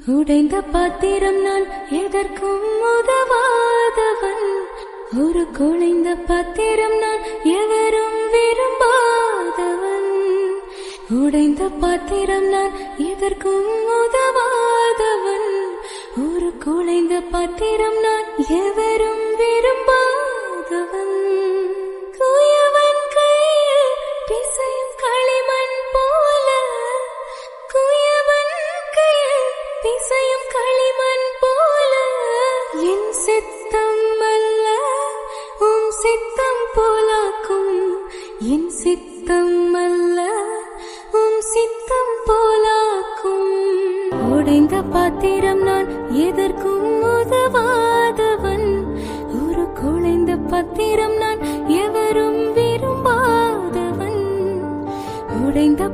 உடைந்த பாத்திரம் நான் எதற்கும் உதவாதவன். ஒரு குலைந்த பாத்திரம் நான் எவரும் விரும்பாதவன். உடைந்த பாத்திரம் நான் எதற்கும் உதவாதவன். ஒரு குலைந்த பாத்திரம் நான் எவரும் விரும்பாதவன். குயவன் கையில் பிசையும் களிமண் போல, குயவன் கையில் பிசையும் களிமண் போல, என் சித்தம் அல்ல உம் சித்தம் போலாக்கும். என் சித்தம் அல்ல உம் சித்தம் போலாக்கும். உடைந்த பாத்திரம் நான் எதற்கும் உதவாதவன். ஒரு குலைந்த பாத்திரம் நான் எவரும் விரும்பாதவன். உடைந்த